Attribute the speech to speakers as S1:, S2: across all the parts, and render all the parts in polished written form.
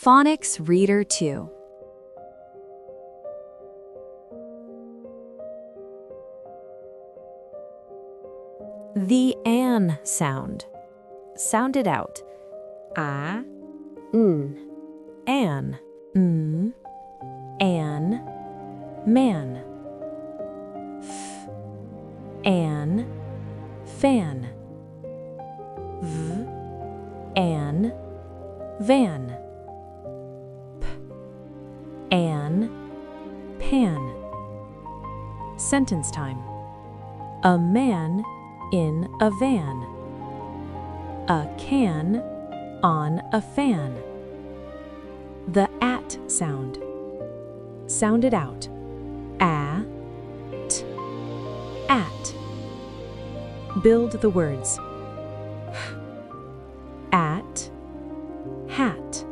S1: Phonics Reader 2. The an sound. Sound it out. A, n, an, an, man. F, an, fan. V, an, van. P, an, pan. Sentence time. A man in a van. A can on a fan. The at sound. Sound it out. A, t, at. Build the words. At, hat.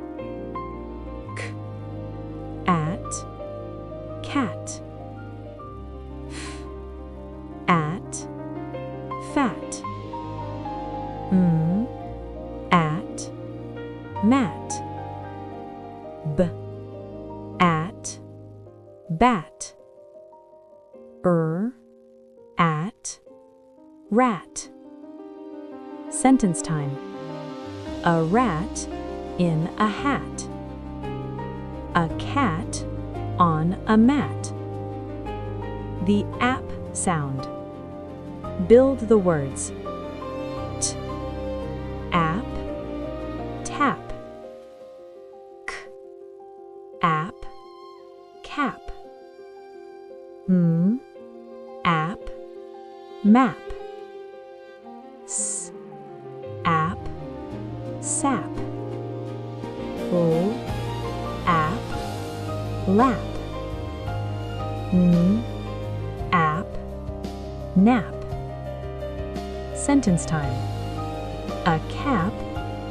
S1: K, at, cat. F, at, fat. At, mat. B, at, bat. At, rat. Sentence time. A rat in a hat. A cat on a mat. The app sound. Build the words. T, app, tap. K, app, cap. App, map. S, app, sap. O, app, lap. App, nap. Sentence time. A cap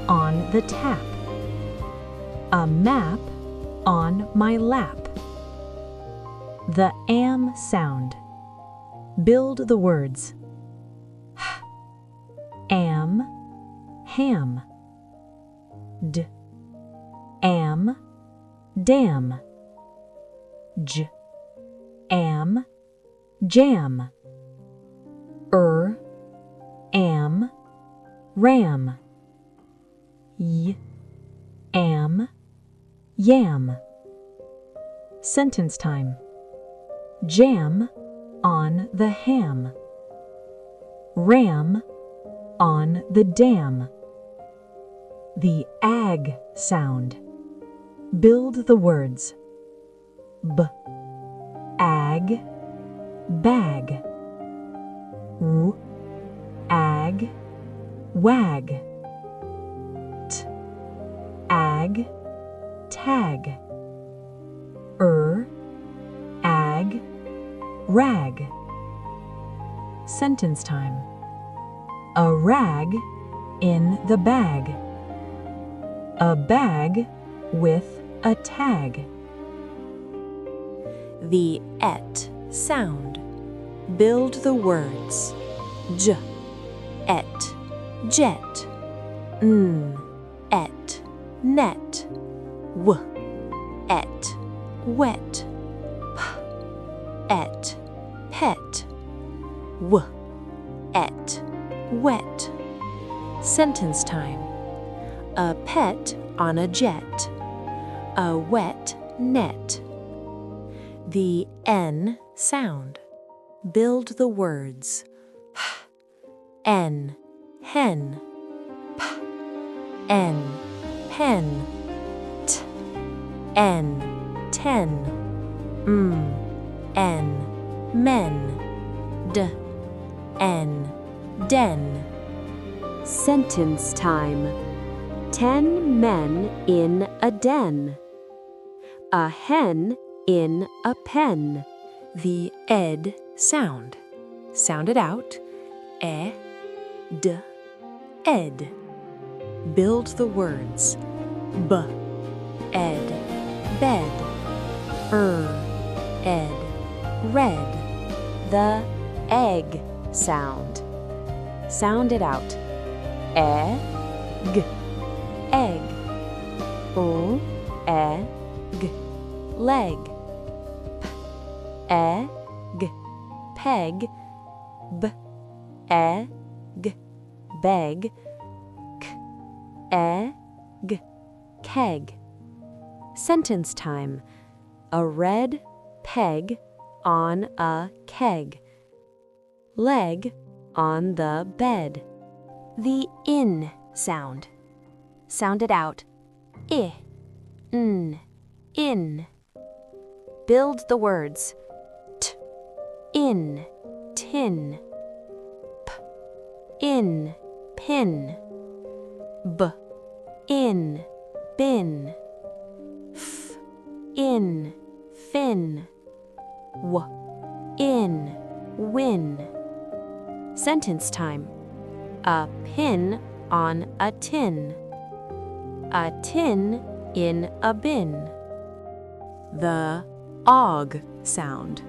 S1: on the tap. A map on my lap. The am sound. Build the words. Am, ham. D, am, dam. J, am, jam. Am, ram. Y, am, yam. Sentence time. Jam on the ham. Ram on the dam. The ag sound. Build the words. B, ag, bag. W, ag, wag. T, ag, tag. Ag, rag. Sentence time. A rag in the bag. A bag with a tag. The et sound. Build the words. J, et, jet. Et, net. W, et, wet. P, et, pet. W, et, wet. Sentence time. A pet on a jet. A wet net. The n sound. Build the words. N, hen. P, n, pen. T, n, ten. N, men. D, n, den.
S2: Sentence time. 10 men in a den. A hen in a pen.
S1: The ed sound. Sound it out. E, d, ed. Build the words. B, ed, bed. Ed, red. The egg sound. Sound it out. Egg, egg. O, egg, leg. Egg, peg. Egg, beg. Egg, keg. Sentence time. A red peg on a keg. Leg on the bed. The in sound. Sound it out. I, n, in. Build the words. T, in, tin. P, in, pin. B, in, bin. F, in, fin. W, in, win. Sentence time. A pin on a tin. A tin in a bin. The og sound.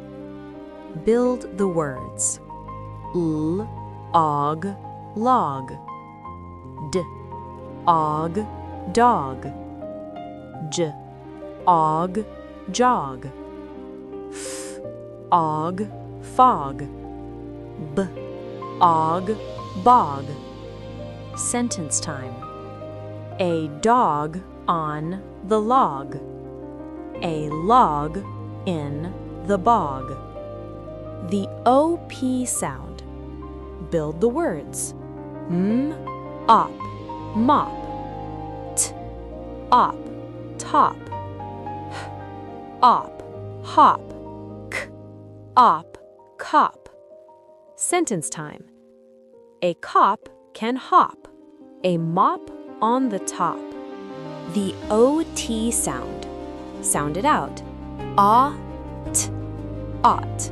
S1: Build the words. L, og, log. D, og, dog. J, og, jog. F, og, fog. B, og, bog. Sentence time. A dog on the log. A log in the bog. The OP sound. Build the words. M, op, mop. T, op, top. H, op, hop. K, op, cop. Sentence time. A cop can hop. A mop on the top. The OT sound. Sound it out. Ought, ought.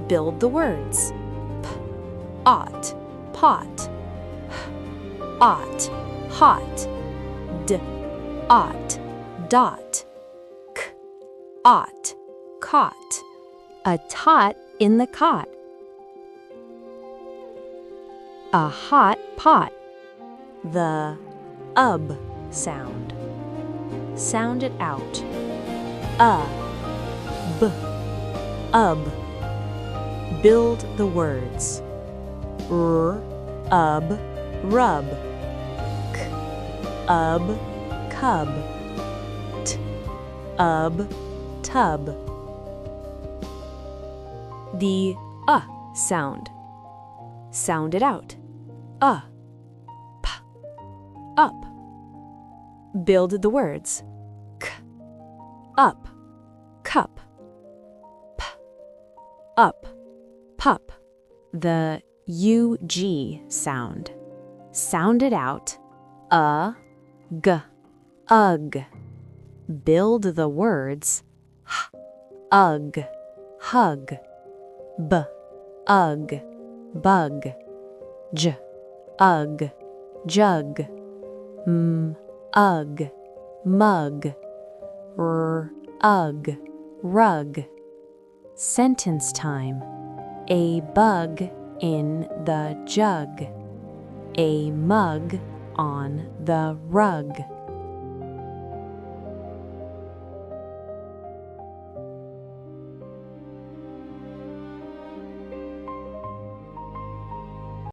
S1: Build the words. P, ought, pot. H, ought, hot. D, ought, dot. K, ought, caught. A tot in the cot. A hot pot. The ub sound. Sound it out. B, ub. Build the words. R, ub, rub. K, ub, cub. T, ub, tub. The sound. Sound it out. P, up. Build the words. K, up, cup. P, up, pup. The UG sound. Sound it out. G, ugh. Build the words. H, ugh, hug. B, ugh, bug. J, ugh, jug. M, ugh, mug. R, ugh, rug. Sentence time. A bug in the jug. A mug on the rug.